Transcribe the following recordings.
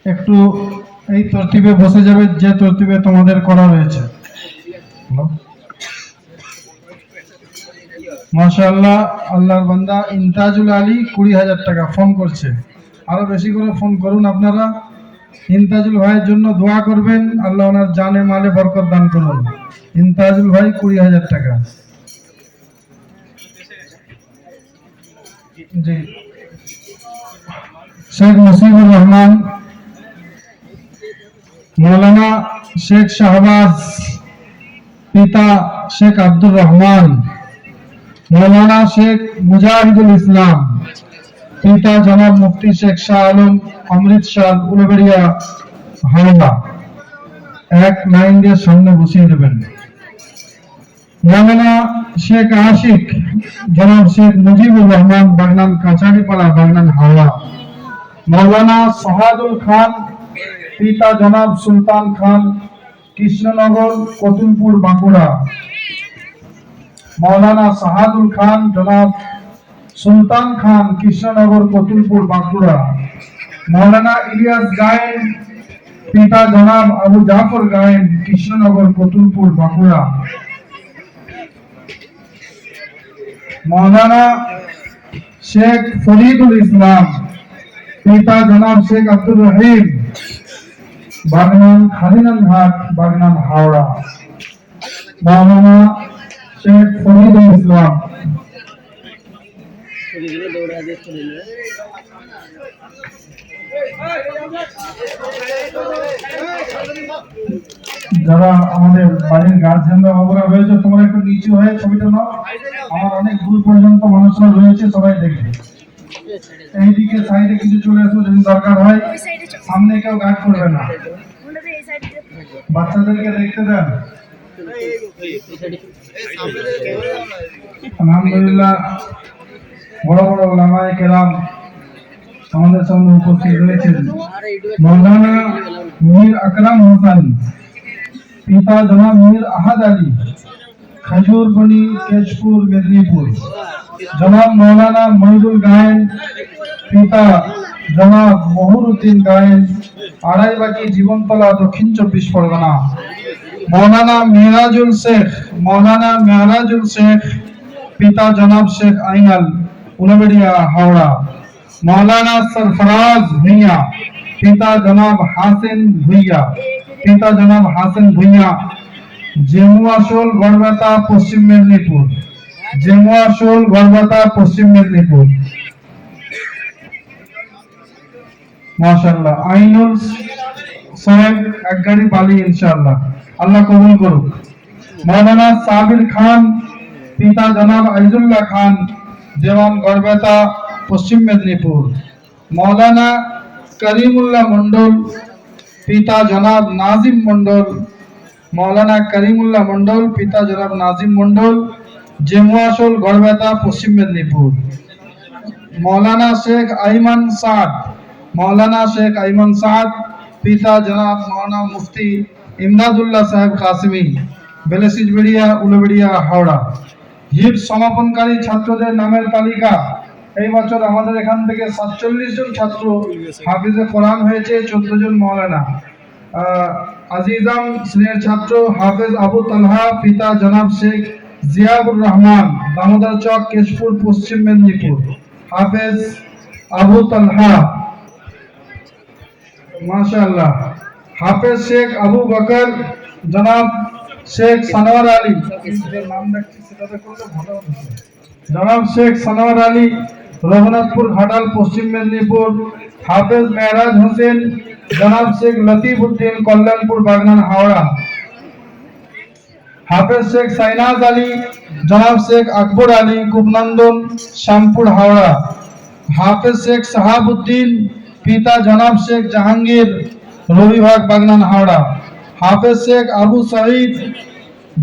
একটু এই তরতিবে বসে যাবে, যে তরতিবে তোমাদের করা রয়েছে। মাশাআল্লাহ, আল্লাহর বান্দা ইনতাজুল আলী 20,000 টাকা ফোন করছে। আরো বেশি করে ফোন করুন আপনারা। ইনতাজুল ভাইয়ের জন্য দোয়া করবেন, আল্লাহ ওনার জানে মালে বরকত দান করুন। ইনতাজুল ভাই 20,000 টাকা। জি, শেখ মুজিবুর রহমান, মৌলানা শেখ শাহবাজ, পিতা শেখ আব্দুর রহমান, মৌলানা শেখ মুজাহিদুল ইসলাম, পিতা জনাব মুফতি শেখ শাহ আলম, অমৃতসর, উলবেড়িয়া, হাওড়া। এক লাইন দিয়ে সামনে বসিয়ে দেবেন। মৌলানা শেখ আশিক, জনাব শেখ মুজিবুর রহমান, বাগনান কাছাড়িপাড়া, বাগনান, হাওড়া। মৌলানা সাহাদুল খান, পিতা জনাব সুলতান খান, কৃষ্ণনগর, কতুলপুর, বাঁকুড়া। মৌলানা সাহাদুল খান, জনাব সুলতান খান, কৃষ্ণনগর, কতুলপুর, বাঁকুড়া। মৌলানা ইলিয়াস গায়েন, পিতা জনাব আবু জাফর গায়েন, কৃষ্ণনগর, কতুলপুর, বাঁকুড়া। মৌলানা শেখ ফরিদুল ইসলাম, পিতা জনাব শেখ আব্দুর রহিম, বাগনান খাদিনাঘাট, বাগনান, হাওড়া। মৌলানা শেখ ফরিদুল ইসলাম। যারা আমাদের বাড়ির গার্জিয়ানরা বাবুরা রয়েছে, তোমরা একটু নিচু হয়ে ছবিটা নাও। আমার অনেক দূর পর্যন্ত মানুষরা রয়েছে, সবাই দেখবে। এইদিকে সাইডে কিছু চলে আসো যদি দরকার হয়। সামনে কেউ গার্ড করবে না, বাচ্চাদেরকে দেখতে দেন। আলহামদুলিল্লাহ, বড় বড় ওলামায়ে কেরাম আমাদের সামনে উপস্থিত রয়েছেন। মৌলানা মীর আকরাম হোসেন, পিতা জনাব মীর আহাদ আলী, খেজুরবনি, কেশপুর, মেদিনীপুর। জনাব মৌলানা মহিদুল গায়েন, পিতা জনাব মহুরুদ্দিন গায়েন, আড়াইবাটি, জীবনতলা, দক্ষিণ 24 পরগনা। মৌলানা মেহরাজুল শেখ, মৌলানা মেহরাজুল শেখ, পিতা জনাব শেখ আইনাল, উলবেড়িয়া, হাওড়া। মৌলানা সরফরাজ ভুইয়া, পিতা জনাব হাসিন ভুইয়া, পিতা জনাব হাসিন ভুইয়া, জেমুয়াশোল, গড়বেতা, পশ্চিম মেদিনীপুর। জেমুয়াশোল, গড়বেতা, পশ্চিম মেদিনীপুর। মাশাআল্লাহ, আইনুল সাহেব এক গাড়ি বালি, ইনশাআল্লাহ আল্লাহ কবুল করুক। মৌলানা সাবির খান, পিতা জনাব আইজুল্লাহ খান, দেওয়ান, গড়বেতা, পশ্চিম মেদিনীপুর। মৌলানা করিমুল্লাহ মন্ডল, পিতা জনাব নাজিম মন্ডল। মৌলানা করিমুল্লাহ মন্ডল, পিতা জনাব নাজিম মন্ডল, জেমুয়াশোল, গড়বেতা, পশ্চিম মেদিনীপুর। মৌলানা শেখ আইমান সাদ, মৌলানা শেখ আইমান সাদ, পিতা জনাব মৌলানা মুফতি ইমদাদুল্লাহ সাহেব কাসিমি, বেলেসিজবেড়িয়া, উলবেড়িয়া, হাওড়া। হিফজ সমাপনকারী ছাত্রদের নামের তালিকা। এই বছর আমাদের এখান থেকে 47 জন ছাত্র হাফিজে কোরআন হয়েছে, 14 জন মৌলানা। আজিজাম স্নেহের ছাত্র হাফেজ আবু তালহা, পিতা জনাব শেখ জিয়াউর রহমান, দামোদর চক, কেশপুর, পশ্চিম মেদিনীপুর। হাফেজ আবু তালহা, মাশাআল্লাহ। হাফেজ শেখ আবু বকর, জনাব শেখ সানোয়ার আলী, জনাব শেখ সানোয়ার আলী, রঘুনাথপুর, ঘাটাল, পশ্চিম মেদিনীপুর। হাফেজ মেহরাজ হোসেন, জনাব শেখ লতিফ উদ্দিন, কল্যাণপুর, বাগনান, হাওড়া। হাফেজ শেখ সাইনাজ আলী, জনাব শেখ আকবর আলী, কুপনন্দন, শ্যামপুর, হাওড়া। হাফেজ শেখ সাহাবুদ্দিন, পিতা জনাব শেখ জাহাঙ্গীর, রবিভাগ, বাগনান, হাওড়া। হাফেজ শেখ আবু সাঈদ,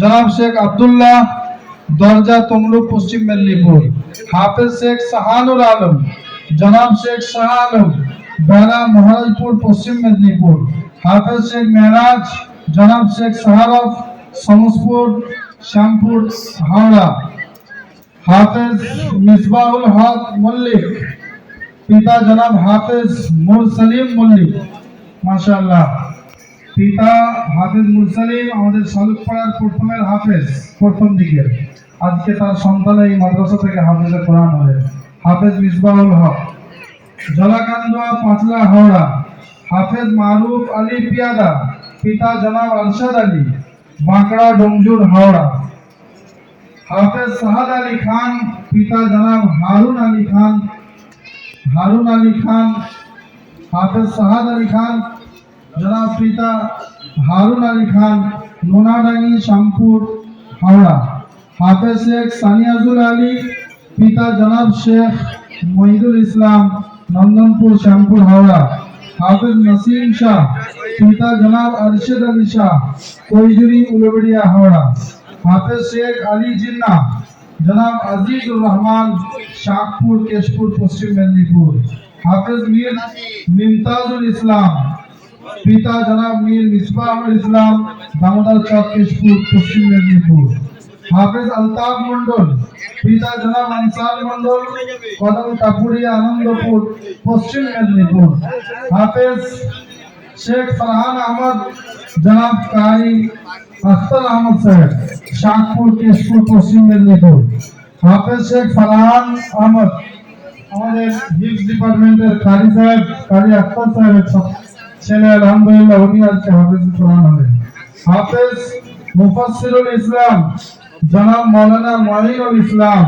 জনাব শেখ আব্দুল্লাহ, দরজা, তমলুক, পশ্চিম মেদিনীপুর। হাফেজ শেখ শাহানুর আলম, জনাব শেখ শাহ আলম, বেলা, মহারাজপুর, পশ্চিম মেদিনীপুর। হাফেজ শেখ মেহরাজ, জনাব শেখ শাহরফ, সমসপুর, শ্যামপুর, হাওড়া। হাফেজ মিসবাহুল হক মল্লিক, পিতা জনাব হাফেজ মুরসলিম মল্লিক, মাশাআল্লাহ। পিতা হাফেজ মুরসালিম আমাদের শালুকপাড়ার প্রথমের হাফেজ, প্রথম দিকের। আজকে তার সন্তান এই মাদ্রাসা থেকে হাফেজে কোরআন হলেন। হাফেজ মিসবাহুল হক, জলাকান্দুয়া, পাঁচলা, হাওড়া। হাফেজ মারুফ আলী পিয়াদা, পিতা জনাব আরশাদ আলী, বাঁকড়া, ডোমজুর, হাওড়া। হাফেজ সাহাদ আলী খান, পিতা জনাব হারুন আলী খান, হারুন আলী খান। হাফেজ সাহাদ আলী খান, জনাব পিতা হারুন আলী খান, নোনাডাঙ্গি, শ্যামপুর, হাওড়া। হাফেজ শেখ সানিয়াজুল আলী, পিতা জনাব শেখ মহিদুল ইসলাম, নন্দনপুর, শ্যামপুর, হাওড়া। হাফেজ নসিম শাহ, পিতা জনাব আরশাদ আলী শাহ, কৈজুরি, উলবেড়িয়া, হাওড়া। হাফেজ শেখ আলী জিন্না, জনাব আজিজুর রহমান, শাহপুর, কেশপুর, পশ্চিম মেদিনীপুর। হাফেজ মীর মুমতাজুল ইসলাম, পিতা জনাব মীর মিসবাহুল ইসলাম, দামোদর চক, কেশপুর, পশ্চিম মেদিনীপুর। হাফেজ আলতাফ মন্ডল, পিতা জনাব আনসার মন্ডল, কদম টাপুরিয়া, আনন্দপুর, পশ্চিম মেদিনীপুর। হাফেজ শেখ ফরহান আহমদ, জনাব কারি আখতার আহমদ সাহেব, শাহপুর, কেশপুর, পশ্চিম মেদিনীপুর। হাফেজ শেখ ফরহান আহমদ আমাদের হিপস ডিপার্টমেন্টের কারি সাহেব, কারি আখতার সাহেবের ছেলে, আলহামদুলিল্লাহ উনি আজকে হাফেজ কোরআন হলেন। হাফেজ মুফাসসিরুল ইসলাম, জনাব মাওলানা মঈনুল ইসলাম,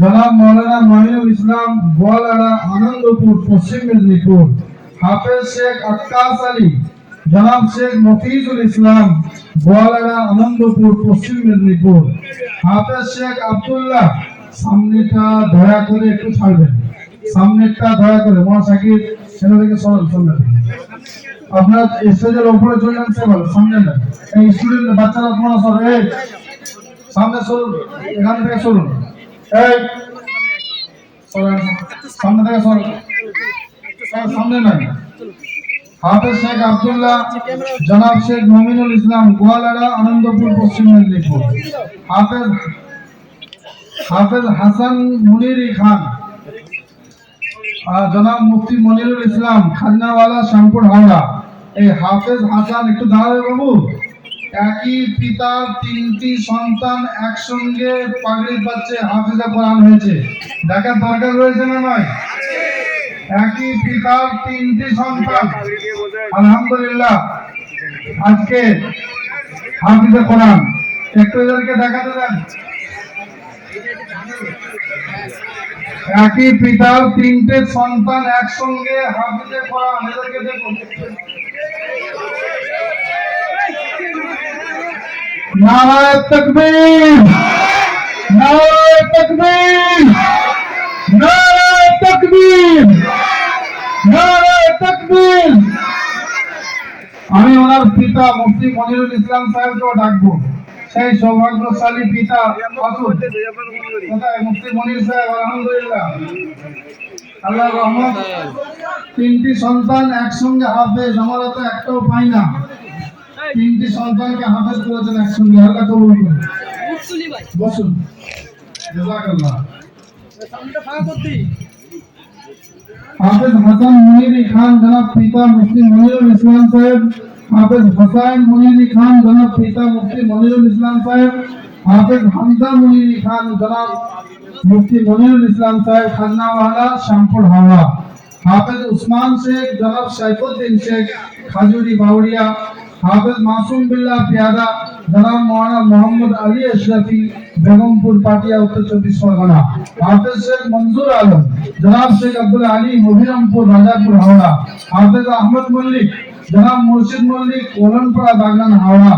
জনাব মাওলানা মঈনুল ইসলাম, বোয়ালাড়া, আনন্দপুর, পশ্চিম মেদিনীপুর। হাফেজ শেখ আক্কাস আলী, জনাব শেখ মফিজুল ইসলাম, বোয়ালাড়া, আনন্দপুর, পশ্চিম মেদিনীপুর। হাফেজ শেখ আব্দুল্লাহ, সামনেটা দয়া করে একটু ছাড়বেন, সামনেটা দয়া করে মহাসাকির সেটা থেকে সরল সামনে থেকে। আপনার স্টেজের উপরে চলে যান, সে ভালো সামনে না, এই স্টুডেন্ট বাচ্চারা আপনারা সর, এই সামনে সরুন, এখান থেকে সরুন, এই সরেন, সামনে থেকে সরুন, সামনে নাই। হাফেজ শেখ আব্দুল্লাহ, জনাব শেখ মমিনুল ইসলাম, গোয়ালাড়া, আনন্দপুর, পশ্চিম মেদিনীপুর। হাফেজ হাসান মুনির খান, জনাব মুফতি মনিরুল ইসলাম, খাজনাওয়ালা, শ্যামপুর, হাওড়া। এই হাফেজ হাসান একটু দাঁড়াবে বাবু। একই পিতার তিনটি সন্তান একসঙ্গে পাগড়ির বাচ্চে হাফেজে কোরআন হয়েছে, দেখার দরকার রয়েছে না নয়? একই পিতার তিনটি সন্তান আলহামদুলিল্লাহ আজকে হাফেজে কোরআন, একটু এদেরকে দেখাতে দেন। একই পিতার তিনটে সন্তান একসঙ্গে হাফেজে কোরআন, এদেরকে দেখুন। নারায়ে তাকবীর, নারায়ে তাকবীর, নারায়ে তাকবীর, নারায়ে তাকবীর। আমি ওনার পিতা মুফতি মনিরুল ইসলাম সাহেবকেও ডাকবো, সেই সৌভাগ্যশালী পিতা আসুন। কোথায় মুফতি মনির সাহেব? আলহামদুলিল্লাহ, আল্লাহর রহমত, তিনটি সন্তান একসঙ্গে হাফেজ, আমরা তো একটাও পাই না। তিনটি সন্তানকে হাফেজ করেছেন একসঙ্গে, আল্লাহ কবুল করুন। বসুন, জাযাকাল্লাহ। হাফেজ হাসান মুনিরি খান, জনাব পিতা মুফতি মনিরুল ইসলাম সাহেব। হাফেজ হোসাইন মুনিরি খান, জনাব পিতা মুফতি মনিরুল ইসলাম সাহেব। হাফেজ হামজা মুনিরি খান, জনাব মুফতি মনিরুল ইসলাম সাহেব, খাজনাওয়ালা, শ্যামপুর, হাওড়া। হাফেজ উসমান শেখ, জনাব সাইফুদ্দিন শেখ, খাজুরি, বাউরিয়া। হাফেজ মাসুম বিল্লাহ পিয়াদা, জনাব মাওলানা মোহাম্মদ আলী আশরাফি, বেগমপুর, পাটিয়া, উত্তর 24 পরগনা। হাফেজ শেখ মনজুর আলম, জনাব শেখ আব্দুল আলী, মহিরামপুর, রাজাপুর, হাওড়া। হাফেজ আহমদ মল্লিক, জনাব মুর্শিদ মল্লিক, ওলনপাড়া, বাগনান, হাওড়া।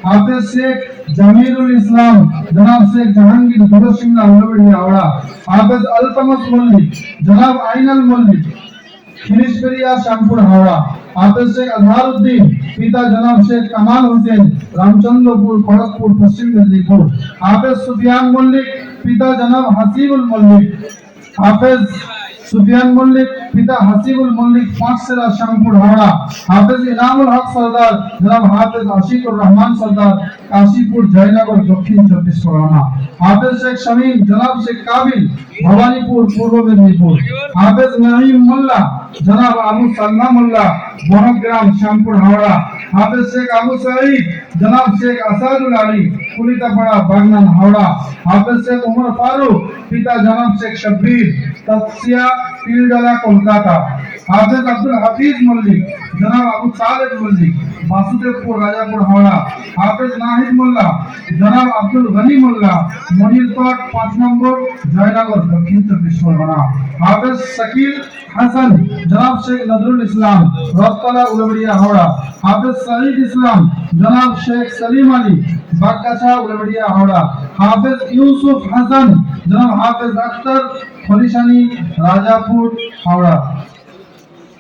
হাফেজ শেখ জামিরুল ইসলাম, জনাব শেখ জাহাঙ্গীর, দুরসিংলা, উলবেড়িয়া, হাওড়া। হাফেজ আলতামস মল্লিক, জনাব আইনাল মল্লিক, খিরিশবেড়িয়া, শ্যামপুর, হাওড়া। হাফেজ শেখ আজহারউদ্দিন, পিতা জনাব শেখ কামাল হোসেন, রামচন্দ্রপুর, খড়গপুর, পশ্চিম মেদিনীপুর। হাফেজ সুফিয়ান মল্লিক, পিতা জনাব হাসিবুল মল্লিক। হাফেজ सुफियान मल्लिक पिता हसीबुल मल्लिक पांचसेरा श्यामपुर हावड़ा हाफिज इनामुल हक सरदार जनाब हाफिज आशिकुर रहमान सरदार काशीपुर जयनगर दक्षिण 24 परगना हाफिज शेख शमीम जनाब शेख काबिल भवानीपुर पूर्व मेदिनीपुर हाफिज नईम मोल्ला जनाब अबू सलमा मोल्ला बनग्राम श्यामपुर हावड़ा हाफिज शेख अबू सईद जनाब शेख असादुल अली कुलितापाड़ा बागनान हावड़ा हाफिज शेख उमर फारूक पिता जनाब शेख शब्बीर तफसिया पीरडला कोलकाता हाफिज अब्दुल हफीज मल्लिक जनाब अबू सालेद मल्लिक वासुदेवपुर राजापुर हावड़ा हाफिज नाहिद मोल्ला जनाब अब्दुल गनी मोल्ला मनिरकोट 5 नंबर जयनगर दक्षिण 24 परगना हाफिज शकील हसन जनाब शेख नजरुल इस्लाम रतला उलवड़िया हावड़ा हाफिज सईद इस्लाम जनाब शेख सलीम अली बागगाछा उलवड़िया हावड़ा हाफिज यूसुफ हसन जनाब हाफिज अख्तर खलिशानी राजापुर हावड़ा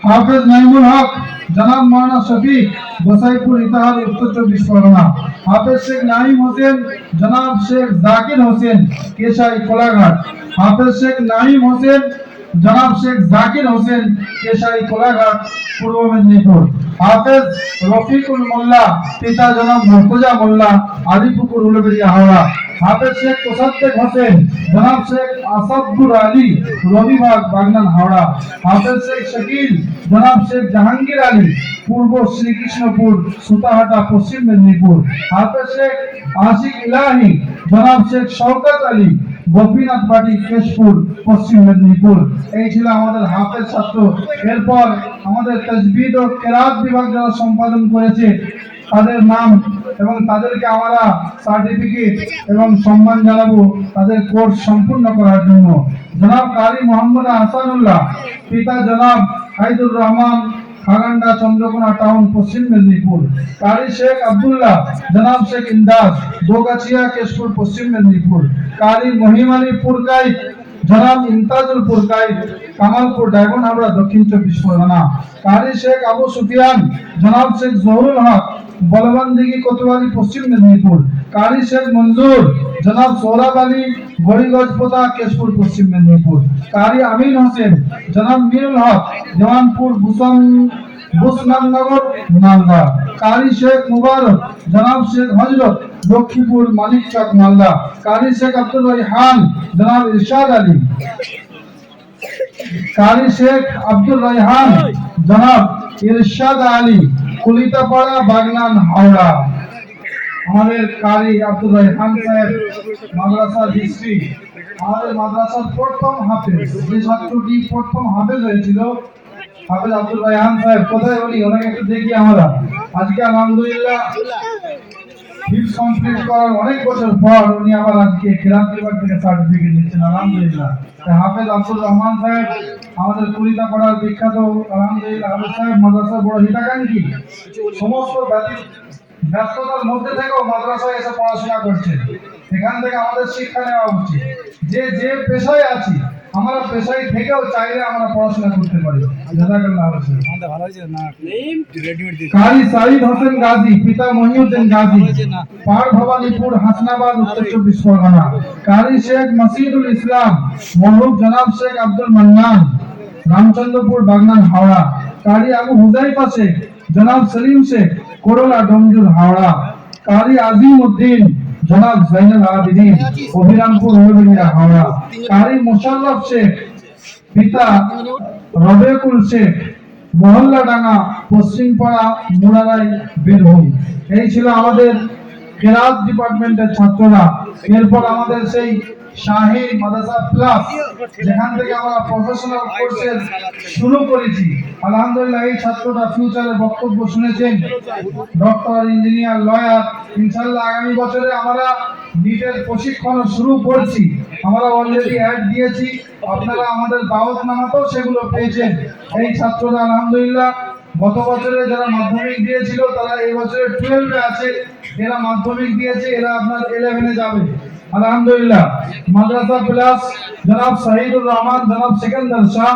हाफिज नईमुल हक जनाब मौलाना शफीक गोसाईपुर इताहार उत्तर 24 परगना हाफिज शेख नाइम हुसैन जनाब शेख जाकिर हुसैन केशाई कोलाघाट हाफिज शेख नाइम हुसैन जनाब शेख जाकिर हुसैन केशाई कोलाघाट पूर्व मेदिनीपुर हाफिज रफीकुल मोल्ला पिता जनाब मुर्तजा मोल्ला आलिपुर उलवड़िया हावड़ा हाफिज शेख तसद्दुक हुसैन जनाब शेख असदुर अली रविबाग बागनान हावड़ा हाफिज शेख शकील जनाब शेख जहांगीर अली पूर्व श्रीकृष्णपुर सुताहाटा पश्चिम मेदिनीपुर हाफिज शेख आशिक इलाही जनाब शेख शौकत अली গোপীনাথ বাড়ি কেশপুর পশ্চিম মেদিনীপুর এই ছিল আমাদের হাফেজ ছাত্র এরপর আমাদের তাজবিদ ও কেরাত বিভাগ যারা সম্পাদন করেছে তাদের নাম এবং তাদেরকে আমরা সার্টিফিকেট এবং সম্মান জানাবো তাদের কোর্স সম্পূর্ণ করার জন্য জনাব কারি মোহাম্মদ হাসানুল্লাহ পিতা জনাব হাইদুর রহমান खागंडा चंद्रकोना टाउन पश्चिम मेदिनीपुर कारी शेख अब्दुल्ला जनाब शेख इंदाज दोगाछिया केशपुर पश्चिम मेदिनीपुर कारी महिम अली पुरकाई जनाब इम्ताजुल पुरकाई कमालपुर डायमंड हावड़ा दक्षिण 24 परगना कारी शेख अबू सुफियान जनाब शेख जहुरुल हक बलवंदिगी कोतवाली पश्चिम मेदिनीपुर कारी शेख मंजूर जनाब सोहराब अली बड़ीगंजपोता केशपुर पश्चिम मेदिनीपुर कारी अमीन हुसैन जनाब मीरुल हक जवानपुर बुसनगर मालदा कारी शेख मुबारक जनाब शेख हजरत लक्ष्मीपुर मालिक चक मालदा कारी शेख अब्दुल रैहान जनाब इरशाद अली कारी शेख अब्दुल रैहान जनाब इरशाद अली कुलितापाड़ा बागनान हावड़ा আমাদের কারি আব্দুল রহমান সাহেব মাদ্রাসা ডিস্ট্রিক্ট আমাদের মাদ্রাসার প্রথম হাফেজ যে ছাত্রটি প্রথম হাফেজ হয়েছিল হাফেজ আব্দুল রহমান সাহেব কোথায় উনি ওনাকে একটু দেখি আমরা আজকে আলহামদুলিল্লাহ হিফজ কমপ্লিট করার অনেক বছর পর উনি আবার আজকে কেরাত বিভাগ থেকে সার্টিফিকেট নিচ্ছেন আলহামদুলিল্লাহ হাফেজ আব্দুল রহমান সাহেব আমাদের কুলিতাপাড়ার বিখ্যাত আলহামদুলিল্লাহ হাফেজ সাহেব মাদ্রাসার বড় হিতাকাঙ্ক্ষী সমস্ত ব্যস্ততার মধ্যে থেকেও মাদ্রাসায় এসে পড়াশোনা করছে এখান থেকে আমাদের শিক্ষা নেওয়া উচিত যে যে পেশায় আছি আমরা পেশায় থেকেও চাইলে আমরা পড়াশোনা করতে পারি জাযাকাল্লাহ খাইর আমাদের ভালো হয়েছে না রেডিমেড দিয়েছে কারি সাইদ হোসেন গাজী পিতা মহিউদ্দিন গাজী পার ভবানীপুর হাসনাবাদ উত্তর 24 পরগনা কারি শেখ মাসিদুল ইসলাম মরহুম জনাব শেখ আব্দুল মান্নান রামচন্দ্রপুর বাগনান হাওড়া কারি আবু হুযাইফা শেখ जनाब सलीम शेख कोरोला डोमजुर हावड़ा कारी आजिम उद्दीन जनाब जैनुल आबिदीन अभिरामपुर उलवड़िया हावड़ा कारी मुशर्रफ शेख पिता रबेकुल शेख मोहल्ला डांगा पश्चिम पाड़ा मुराराई বীরভূম এই ছিল আমাদের কেরাত ডিপার্টমেন্টের ছাত্ররা এরপর আমাদের সেই শাহী মাদ্রাসা প্লাস যেখান থেকে আমরা প্রফেশনাল কোর্সেস শুরু করেছি আলহামদুলিল্লাহ এই ছাত্ররা ফিউচারে বক্তব্য শুনেছেন ডক্টর ইঞ্জিনিয়ার লয়ার ইনশাআল্লাহ আগামী বছরে আমরা নিটের প্রশিক্ষণ শুরু করছি আমরা অলরেডি অ্যাড দিয়েছি আপনারা আমাদের দাওয়াতনামাতেও সেগুলো পেয়েছেন এই ছাত্ররা আলহামদুলিল্লাহ গত বছরে যারা মাধ্যমিক দিয়েছিল তারা এই বছরে 12 এ আছে এরা মাধ্যমিক দিয়েছে এরা আপনার 11 এ যাবে আলহামদুলিল্লাহ মাদ্রাসা প্লাস জনাব শহীদুর রহমান জনাব সিকান্দার শাহ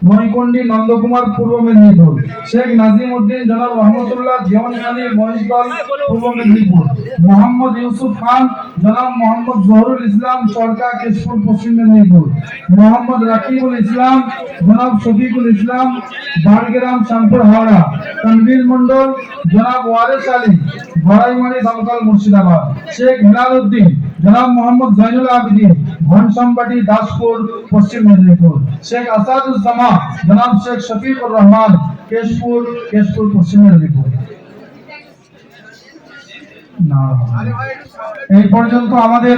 মহিকন্ডি নন্দকুমার পূর্ব মেদিনীপুর। শেখ নাজিম উদ্দিন জনাব রহমতুল্লাহ জীবনখালী মহিষদল পূর্ব মেদিনীপুর। মোহাম্মদ ইউসুফ খান জনাব মোহাম্মদ জহুরুল ইসলাম চরকা কেশপুর পশ্চিম মেদিনীপুর। মোহাম্মদ রাকিবুল ইসলাম জনাব শফিকুল ইসলাম বারগ্রাম শ্যামপুর হাওড়া। তানভীর মন্ডল জনাব ওয়ারেস আলী গড়াইমারি দমকল মুর্শিদাবাদ। শেখ হেলাল উদ্দিন জনাব মোহাম্মদ জয়নুল আবেদিন ঘনশ্যামবাটি দাসপুর পশ্চিম মেদিনীপুর। শেখ আসাদুজ্জামা জনাব শেখ শফিকুর রহমান কেশপুর পশ্চিম মেদিনীপুর। এই পর্যন্ত আমাদের